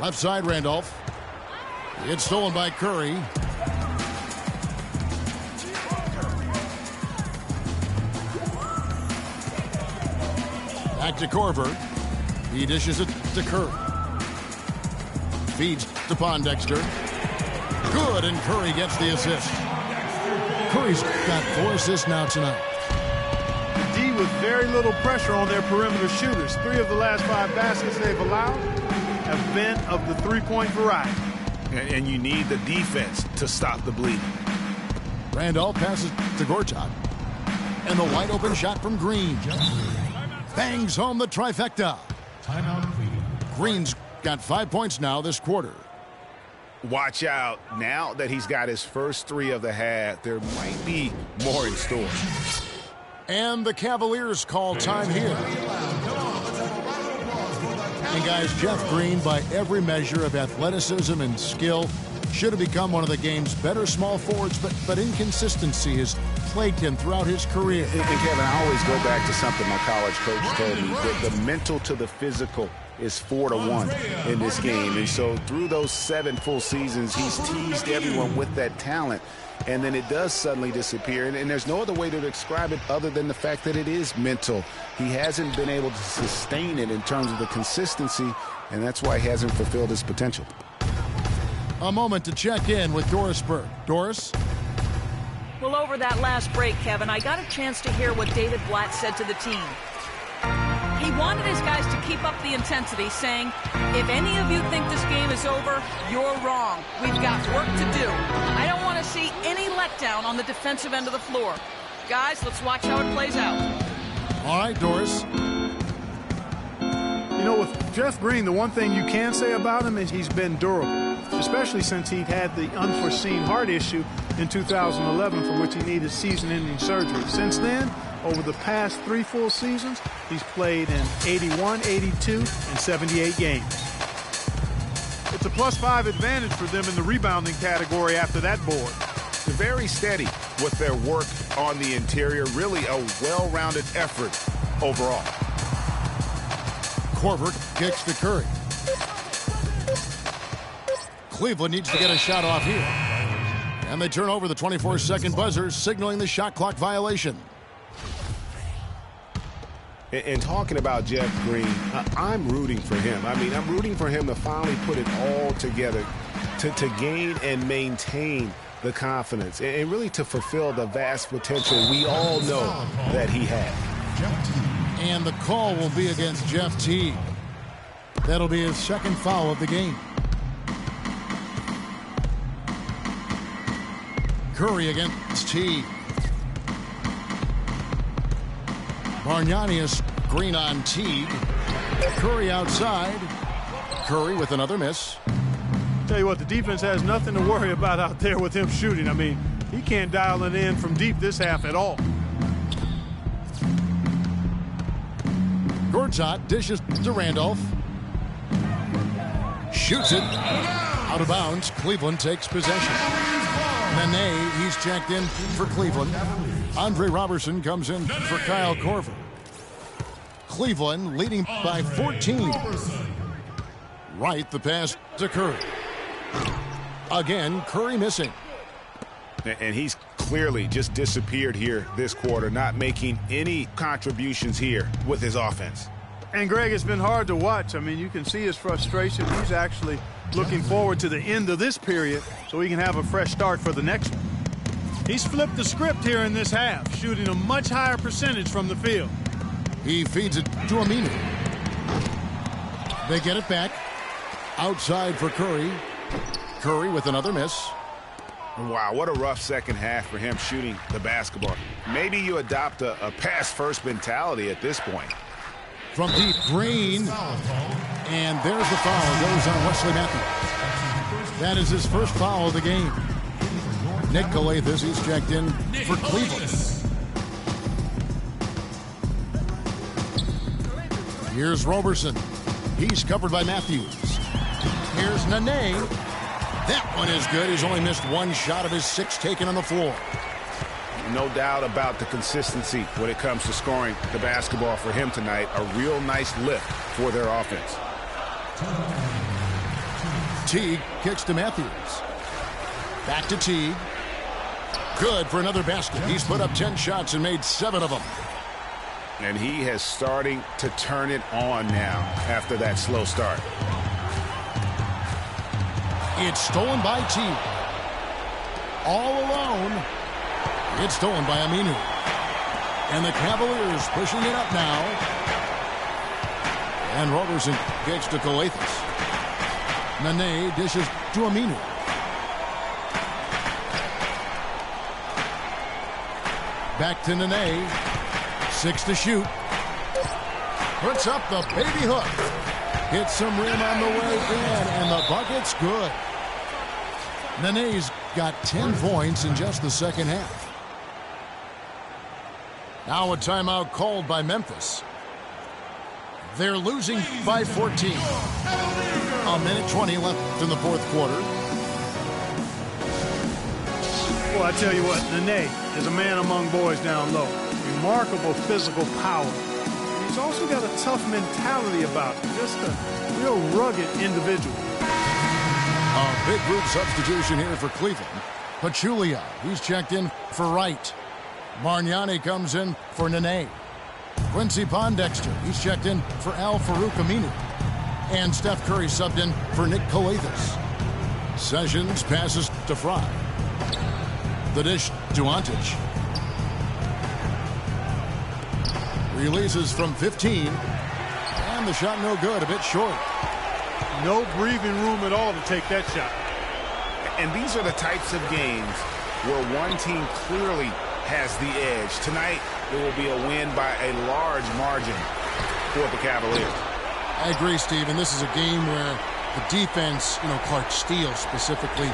Left side, Randolph. It's stolen by Curry. Back to Korver. He dishes it to Curry. Feeds to Pondexter. Good, and Curry gets the assist. Curry's got 4 assists now tonight. The D with very little pressure on their perimeter shooters. 3 of the last 5 baskets they've allowed have been of the three-point variety. And you need the defense to stop the bleeding. Randolph passes to Gortat. And the wide open shot from Green. Bangs home the trifecta. Timeout Cleveland. Green's got 5 points now this quarter. Watch out. Now that he's got his first 3 of the half, there might be more in store. And the Cavaliers call time here. And guys, Jeff Green, by every measure of athleticism and skill, should have become one of the game's better small forwards, but inconsistency has plagued him throughout his career. And Kevin, I always go back to something my college coach told me. The mental to the physical is 4-to-1 in this game. And so through those 7 full seasons, he's teased everyone with that talent. And then it does suddenly disappear. And there's no other way to describe it other than the fact that it is mental. He hasn't been able to sustain it in terms of the consistency, and that's why he hasn't fulfilled his potential. A moment to check in with Doris Burke. Doris? Well, over that last break, Kevin, I got a chance to hear what David Blatt said to the team. He wanted his guys to keep up the intensity, saying, if any of you think this game is over, you're wrong. We've got work to do. I don't want to see any letdown on the defensive end of the floor. Guys, let's watch how it plays out. All right, Doris. You know, with Jeff Green, the one thing you can say about him is he's been durable, especially since he had the unforeseen heart issue in 2011 for which he needed season-ending surgery. Since then, over the past 3 full seasons, he's played in 81, 82, and 78 games. It's a +5 advantage for them in the rebounding category after that board. They're very steady with their work on the interior. Really a well-rounded effort overall. Korver kicks to Curry. Cleveland needs to get a shot off here. And they turn over the 24-second buzzer, signaling the shot clock violation. And talking about Jeff Green, I'm rooting for him. I mean, I'm rooting for him to finally put it all together to gain and maintain the confidence and really to fulfill the vast potential we all know that he has. And the call will be against Jeff Teague. That'll be his 2nd foul of the game. Curry against Teague. Bargnani, Green on Teague. Curry outside. Curry with another miss. Tell you what, the defense has nothing to worry about out there with him shooting. I mean, he can't dial it in from deep this half at all. Gortat dishes to Randolph. Shoots it. Out of bounds. Cleveland takes possession. Nene, he's checked in for Cleveland. Andre Robertson comes in for Kyle Korver. Cleveland leading by 14. Right, the pass to Curry. Again, Curry missing. And he's clearly just disappeared here this quarter, not making any contributions here with his offense. And, Greg, it's been hard to watch. I mean, you can see his frustration. He's actually looking forward to the end of this period so he can have a fresh start for the next one. He's flipped the script here in this half, shooting a much higher percentage from the field. He feeds it to Aminu. They get it back. Outside for Curry. Curry with another miss. Wow, what a rough second half for him shooting the basketball. Maybe you adopt a pass-first mentality at this point. From deep, Green. And there's the foul. Goes on Wesley Matthews. That is his first foul of the game. Nick Calathis, he's checked in for Cleveland. Here's Roberson. He's covered by Matthews. Here's Nene. That one is good. He's only missed one shot of his 6 taken on the floor. No doubt about the consistency when it comes to scoring the basketball for him tonight. A real nice lift for their offense. Teague kicks to Matthews. Back to Teague. Good for another basket. He's put up 10 shots and made 7 of them. And he is starting to turn it on now after that slow start. It's stolen by Teague. All alone. It's stolen by Aminu. And the Cavaliers pushing it up now. And Roberson kicks to Calathis. Nene dishes to Aminu. Back to Nene. 6 to shoot. Puts up the baby hook. Hits some rim on the way in, and the bucket's good. Nene's got 10 points in just the second half. Now a timeout called by Memphis. They're losing by 14. A minute 20 left in the fourth quarter. Well, I tell you what, Nene is a man among boys down low. Remarkable physical power. He's also got a tough mentality about him. Just a real rugged individual. A big group substitution here for Cleveland. Pachulia, he's checked in for Wright. Bargnani comes in for Nene. Quincy Pondexter, he's checked in for Al Farouk Aminu. And Steph Curry subbed in for Nick Calathis. Sessions passes to Fry. The dish to Antic. Releases from 15. And the shot no good, a bit short. No breathing room at all to take that shot. And these are the types of games where one team clearly has the edge. Tonight, it will be a win by a large margin for the Cavaliers. I agree, Steve, and this is a game where the defense, Clark Steele specifically,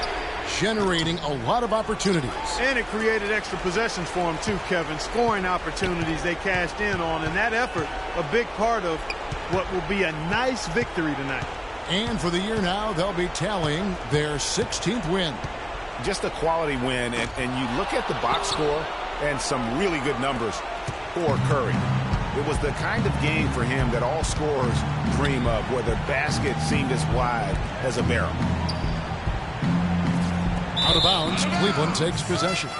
generating a lot of opportunities. And it created extra possessions for them too, Kevin. Scoring opportunities they cashed in on, and that effort, a big part of what will be a nice victory tonight. And for the year now, they'll be tallying their 16th win. Just a quality win, and you look at the box score and some really good numbers for Curry. It was the kind of game for him that all scorers dream of, where the basket seemed as wide as a barrel. Out of bounds, Cleveland takes possession. –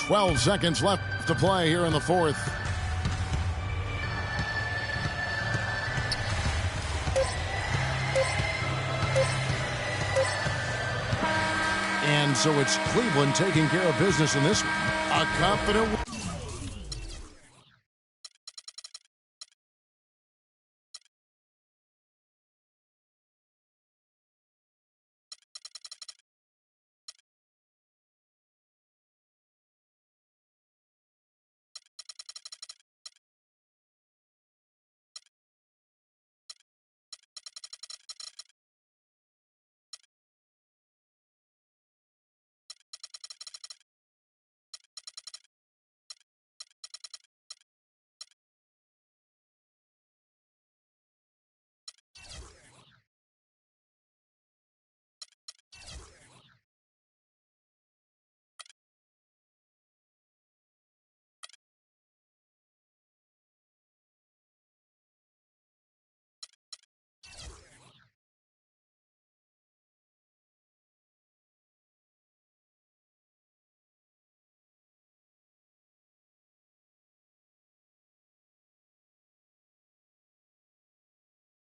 12 seconds left to play here in the fourth. And so it's Cleveland taking care of business in this one. A confident